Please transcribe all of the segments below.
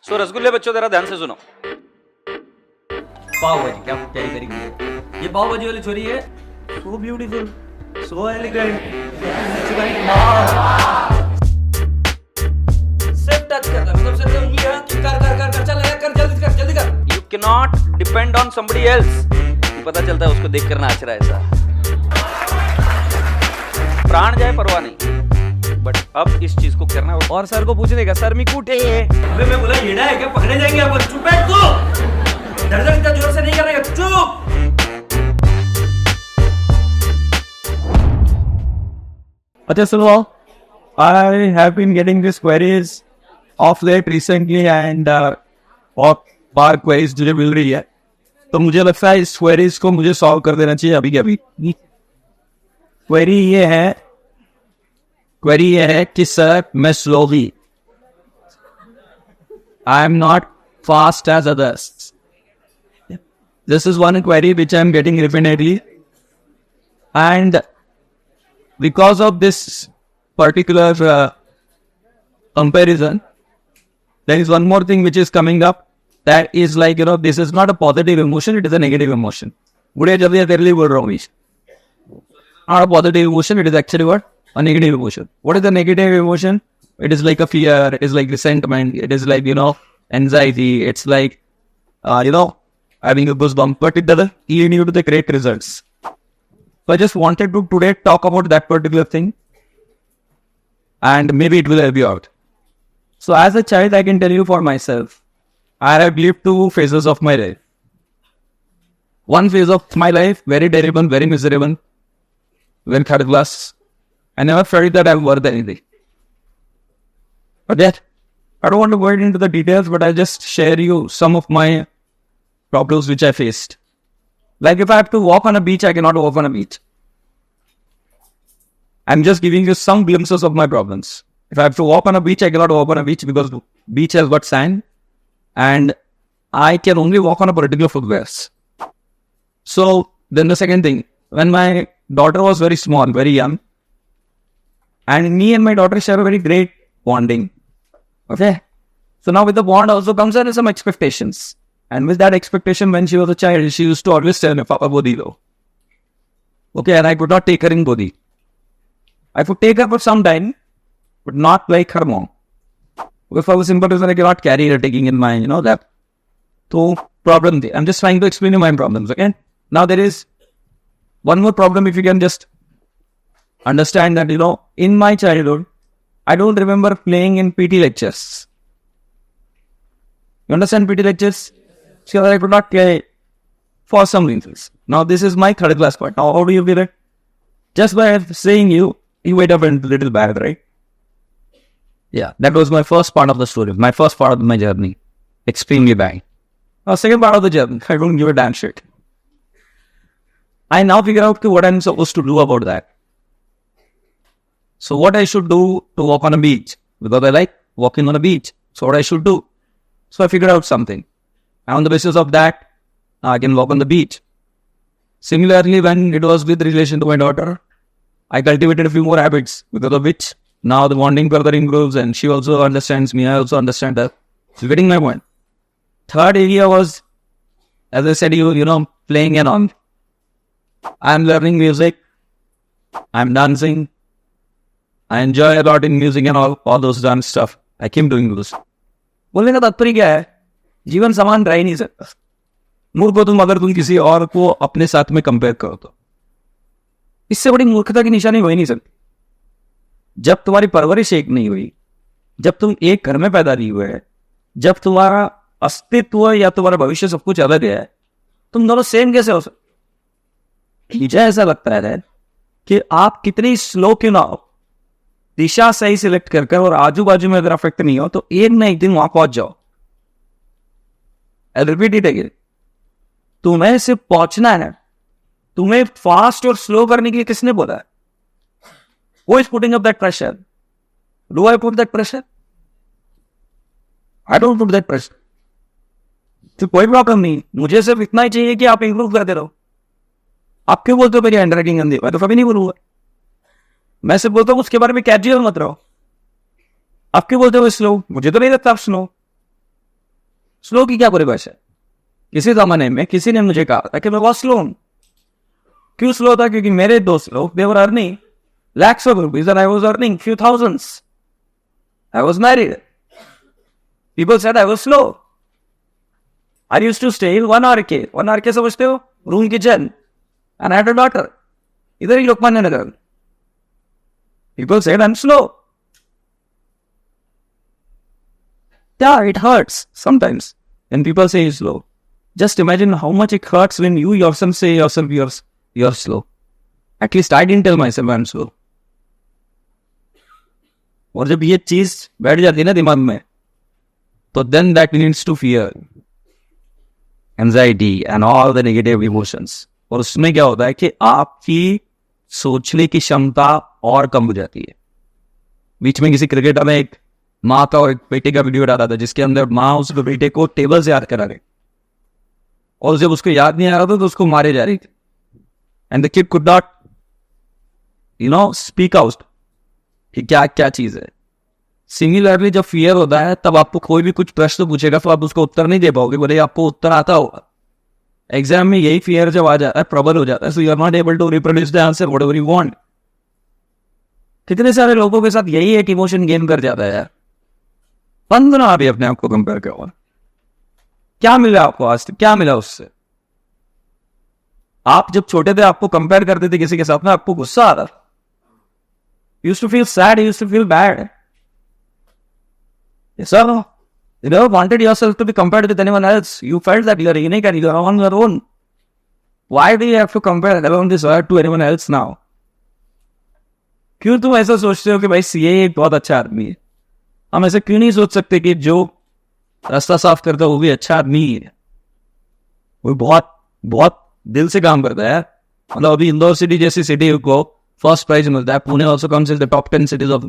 सो रसगुल्ले बच्चों जरा ध्यान से सुनो। पाव भाजी क्या क्या ही करेंगे। ये पाव भाजी वाली छोरी है सो ब्यूटीफुल, सो एलिगेंट। सिर्फ टच करता मतलब सिर्फ उंगलियां कर कर कर कर चल कर जल्दी कर जल्दी कर। You can not depend on somebody else. पता चलता है उसको देख कर नाच रहा है ऐसा। प्राण जाए परवाह नहीं, बट अब इस चीज को करना है। और सर को पूछने का सर मी कूटे अबे मैं बोला येड़ा है क्या, पकड़े जाएंगे अपन। चुप बैठ तू, दर्जन इतना जोर से नहीं करेगा, चुप। अच्छा सुनो, I have been getting these queries of late recently and और बार queries मुझे मिल रही है, तो मुझे लगता है इस queries को मुझे solve कर देना चाहिए अभी के अभी। query ये है कि सर मैं slowly, I am not fast as others. This is one query which I am getting repeatedly, and because of this particular comparison, there is one more thing which is coming up, that is like, this is not a positive emotion, it is a negative emotion. Not a positive emotion, it is actually what? A negative emotion. What is the negative emotion? It is like a fear, it is like resentment, it is like, anxiety, it's like, having a goosebump, but it doesn't lead you to the great results. So I just wanted to today talk about that particular thing, and maybe it will help you out. So as a child, I can tell you for myself, I have lived two phases of my life. One phase of my life, very terrible, very miserable, when third class. I never felt that I'm worth anything. But yet, I don't want to go into the details, but I'll just share you some of my problems which I faced. Like if I have to walk on a beach, I cannot walk on a beach. I'm just giving you some glimpses of my problems. If I have to walk on a beach, I cannot walk on a beach because the beach has got sand and I can only walk on a particular footwears. So then the second thing, when my daughter was very small, very young, and me and my daughter share a very great bonding. Okay. So now with the bond also comes in some expectations. And with that expectation, when she was a child, she used to always tell me, Papa, Bodhi lo. Okay, and I could not take her in Bodhi. I could take her for some time, but not like her mom. Because for the simple reason, I cannot carry her taking in my, lap. So, problem. I'm just trying to explain you my problems, okay? Now there is one more problem, if you can just understand that, in my childhood, I don't remember playing in PT lectures. You understand PT lectures? So I could not play for some reasons. Now this is my third class part. Now how do you feel it? Just by saying you wait up a little bad, right? Yeah, that was my first part of the story. My first part of my journey. Extremely bad. Now second part of the journey, I don't give a damn shit. I now figure out what I'm supposed to do about that. So what I should do to walk on a beach? Because I like walking on a beach. So what I should do? So I figured out something. And on the basis of that, I can walk on the beach. Similarly, when it was with relation to my daughter, I cultivated a few more habits, because of which now the bonding further improves and she also understands me, I also understand her. So getting my point. Third area was, as I said, playing and on. I'm learning music. I'm dancing. I enjoy a lot in music and all those dance stuff. I keep doing those. बोलने का तात्पर्य क्या है? जीवन समान रह ही नहीं सकता। मूर्ख को तुम अगर तुम किसी और को अपने साथ में कंपेयर करो तो इससे बड़ी मूर्खता की निशानी हो ही नहीं सकती। जब तुम्हारी परवरिश एक नहीं हुई, जब तुम एक घर में पैदा नहीं हुए, जब तुम्हारा अस्तित्व या तुम्हारा भविष्य सब कुछ अलग है, तुम दोनों सेम कैसे हो सकते? मुझे ऐसा लगता है कि आप कितनी स्लो क्यों ना हो, दिशा सही सिलेक्ट कर और आजू बाजू में अगर अफेक्ट नहीं हो तो एक ना एक दिन वहां पहुंच जाओ। रिपीट इट अगेन, तुम्हें सिर्फ पहुंचना है। तुम्हें फास्ट और स्लो करने के लिए किसने बोला है? Who is putting up that pressure? Do I put that pressure? I don't put that pressure. तो कोई प्रॉब्लम नहीं, मुझे सिर्फ इतना ही चाहिए कि आप इंप्रूव करते रहो। आप क्यों बोलते हो मेरी हैंड राइटिंग गंदी? मैं तो कभी नहीं बोलूंगा। मैं सिर्फ बोलता हूँ उसके बारे में कैजुअल मत रहो। आप क्यों बोलते हो स्लो? मुझे तो नहीं लगता आप स्लो। स्लो की क्या परिभाषा है? किसी जमाने में किसी ने मुझे कहा था कि मैं बहुत स्लो हूं. क्यों स्लो था? क्योंकि मेरे दोस्त लोग they were earning lakhs of rupees and I was earning few thousands. I was married. People said I was slow. I used to stay in 1 RK. 1 RK समझते हो? Room kitchen. And I had a daughter. इधर ही Lokmanya Nagar. People said I'm slow. Yeah, it hurts sometimes when people say you're slow. Just imagine how much it hurts when you yourself say you're slow. At least I didn't tell myself I'm slow. और जब ये चीज बैठ जाती है ना दिमाग में, तो then that leads to fear, anxiety and all the negative emotions. और उसमें क्या होता है कि आपकी सोचने की क्षमता और कम हो जाती है. बीच में किसी क्रिकेटर ने एक माँ का और एक बेटे का वीडियो डाला था जिसके अंदर माँ उस बेटे को टेबल से याद करा रही और जब उसको याद नहीं आ रहा था तो उसको मारे जा रही थी. And the kid could not speak out कि क्या क्या चीज है. सिमिलरली जब फियर होता है तब आपको कोई भी कुछ प्रश्न पूछेगा तो आप उसको उत्तर नहीं दे पाओगे, बोले आपको उत्तर आता होगा. एग्जाम में यही फियर जब आ जाता है, प्रबल हो जाता है, so you are not able to reproduce the answer whatever you want. कितने सारे लोगों के साथ यही एक इमोशन गेन कर जाता है यार. बंद ना अभी अपने आप को कंपेयर करो. क्या मिला आपको आज तक? क्या मिला उससे? आप जब छोटे थे आपको कंपेयर करते थे किसी के साथ में, आपको गुस्सा आ रहा था. Used to feel sad, used to feel bad. Yes or no? You never wanted yourself to be compared with anyone else. You felt that you are unique and you are on your own. Why do you have to compare along this earth to anyone else now? क्यों तुम ऐसा सोचते हो कि भाई CA एक बहुत अच्छा आदमी है? हम ऐसा क्यों नहीं सोच सकते कि जो रास्ता साफ करता है वो भी अच्छा आदमी है? वो बहुत बहुत दिल से काम करता है. मतलब अभी इंदौर सिटी जैसी सिटी को फर्स्ट प्राइज मिलता है. Pune also comes in the top 10 cities of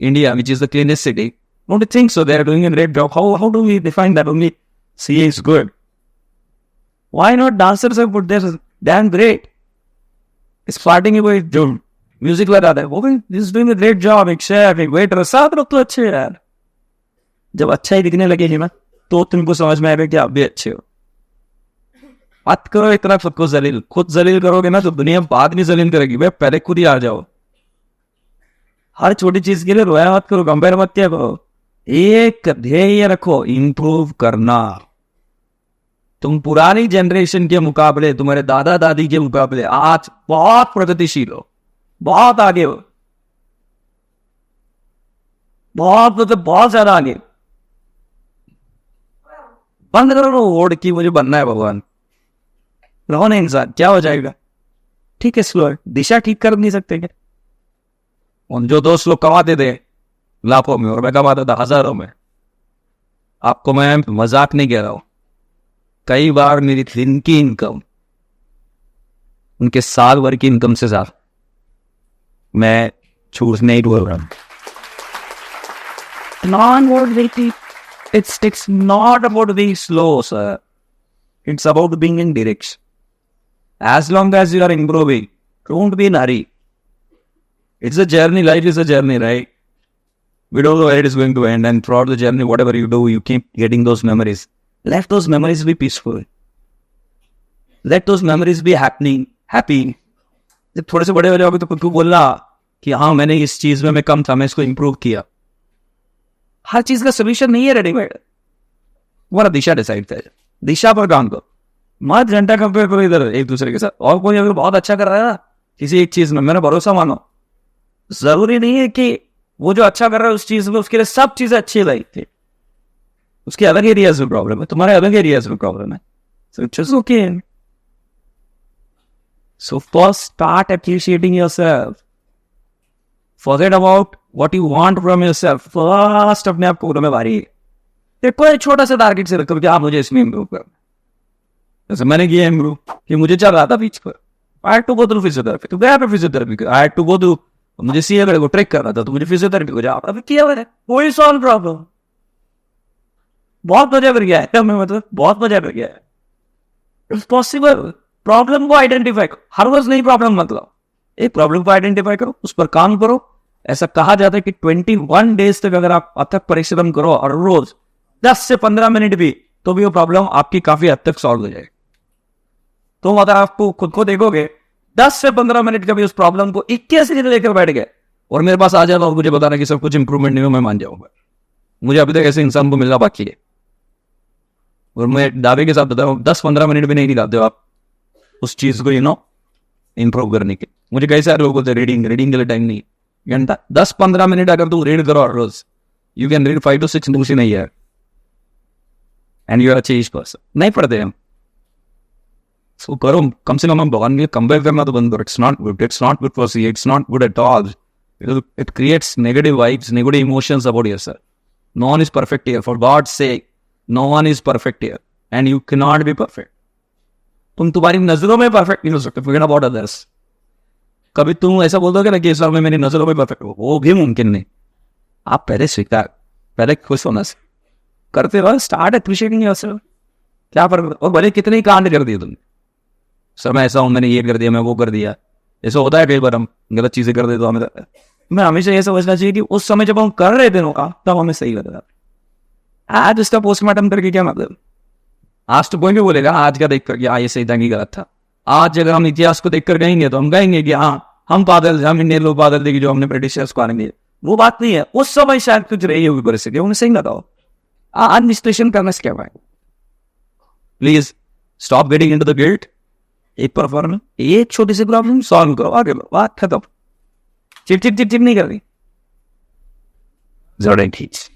India, which is the cleanest city. Don't you think so? They are doing a great job. How do we define that only CA is good? Why not dancers have put their damn great? Starting with जो music लगा था वो भी is doing a great job. एक chef, एक waiter, सात लोग तो अच्छे हैं यार. जब अच्छा ही दिखने लगे ना तो तुमको समझ में आएगा कि आप भी अच्छे हो. मत करो इतना सबको जलील. खुद जलील करोगे ना तो दुनिया बाद में जलील करेगी. भाई पहले खुद ही आ जाओ. हर छोटी चीज के लिए रोया मत करो, कंपेयर मत किया करो. एक ध्येय रखो, इंप्रूव करना. तुम पुरानी जनरेशन के मुकाबले, तुम्हारे दादा दादी के मुकाबले आज बहुत प्रगतिशील हो, बहुत आगे हो, बहुत ज्यादा आगे. बंद करो ओढ़ की मुझे बनना है भगवान. रहो ना इंसान, क्या हो जाएगा? ठीक है स्लो है, दिशा ठीक कर नहीं सकते क्या? उन जो दोस्त लोग कमाते थे लाखों में और मैं कमाता था हजारों में, आपको मैं मजाक नहीं कह रहा हूं. कई बार मेरी दिन की इनकम उनके साल भर की इनकम से ज्यादा. मैं झूठ नहीं बोल रहा. It's not about being slow, sir. It's about being in direction. As long as you are improving, don't be in a hurry. It's a journey. Life is a journey, right? We don't know where it is going to end, and throughout the journey, whatever you do, you keep getting those memories. Let those memories be peaceful. Let those memories be happy. जब थोड़े से बड़े हो जाओगे तो खुद को बोलना कि हाँ मैंने इस चीज में मैं कम था, मैं इसको इम्प्रूव किया. हर चीज का सोल्यूशन नहीं है रेडीमेड. तुम्हारा दिशा डिसाइड है. दिशा पर काम करो. मत घंटा कंपेयर करो इधर एक दूसरे के साथ. और कोई अगर बहुत अच्छा कर रहा है ना किसी एक चीज में, मेरा भरोसा मानो. जरूरी नहीं है कि वो जो अच्छा कर रहा है उस चीज में उसके लिए सब चीजें अच्छी लगती. उसके अलग एरियाज में प्रॉब्लम है, तुम्हारे अलग एरियाज में प्रॉब्लम है. So it's just okay. So first start appreciating yourself. Forget about what you want from yourself. First अपने आप को में भारी देखो, एक छोटा सा टारगेट से रखो कि आप मुझे इसमें इम्प्रूव करना. जैसे मैंने किया इम्प्रूव कि मुझे चल रहा था बीच पर. I had to go through physiotherapy. तो गया मैं physiotherapy. I had to go through, मुझे सीए को ट्रेक करना था तो मुझे फिजियोथेरेपी को जाना. अभी किया मैंने, कोई सॉल्व प्रॉब्लम. बहुत मजा कर गया है, मतलब बहुत मजा कर गया है. It's possible. प्रॉब्लम को आइडेंटिफाई करो. हर रोज नई प्रॉब्लम मतलब एक प्रॉब्लम को आइडेंटिफाई करो, उस पर काम करो. ऐसा कहा जाता है कि 21 डेज तक अगर आप अथक परिश्रम करो और रोज 10 से 15 मिनट भी तो भी वो प्रॉब्लम आपकी काफी हद तक सॉल्व हो जाएगी। तो अगर आपको खुद को देखोगे 10 से 15 मिनट का भी उस प्रॉब्लम को 21 दिन लेकर बैठ गए और मेरे पास आ जाएगा और मुझे बताना कि सब कुछ इंप्रूवमेंट नहीं हो, मैं मान जाऊंगा। मुझे अभी तक ऐसे इंसान को मिलना बाकी है और मैं दावे के साथ बता रहा हूँ 10-15 मिनट भी नहीं निकालते हो आप उस चीज को इंप्रूव करने के। मुझे कई सारे लोग बोलते हैं रीडिंग के लिए टाइम नहीं घंटा 10-15 मिनट अगर तू रीड करो रोज, you can read 5 to 6 books in a year and you are a changed person। नहीं पढ़ते हम, सो करो कम से कम। हम भगवान के कंपेयर करना तो बंद करो। It's not good for see, it's not good at all. It creates negative vibes, negative emotions about yourself. No one is perfect here, for God's sake no one is perfect here and you can not be perfect. तुम तुम्हारी नजरों में perfect नहीं हो सकते, forget about others. कभी तुम ऐसा बोल दोगे ना कि इस बार में मेरी नजरों में परफेक्ट हो, वो भी मुमकिन नहीं। आप पहले स्वीकार, पहले खुश होना से करते रहो, स्टार्ट अप्रिशिएटिंग योरसेल्फ। क्या फर्क, और भले कितने ही कांड कर दिए तुमने, सर मैं ऐसा हूं, मैंने ये कर दिया, मैं वो कर दिया, ऐसा होता है कई बार हम गलत चीजें कर देते तो हमें। मैं हमेशा ये समझना चाहिए कि उस समय जब हम कर रहे थे ना तब हमें सही लग रहा था। आज उसका पोस्टमार्टम करके क्या मतलब, आज तो कोई भी बोलेगा आज का देख करके हाँ ये सही था कि गलत था। आज अगर हम इतिहास को देखकर कहेंगे तो हम कहेंगे कि हाँ हम पागल, हम इंडियन लोग पागल थे कि जो हमने ब्रिटिशर्स को आने दिए। वो बात नहीं है, उस समय शायद कुछ रही होगी परिस्थिति, उन्हें सही लगाओ। आज विश्लेषण करना से क्या भाई, please stop getting into the guilt. एक परफॉर्मेंस, एक छोटी सी प्रॉब्लम सॉल्व करो, आगे लो, बात खत्म। चिप नहीं कर रही जरा खींच।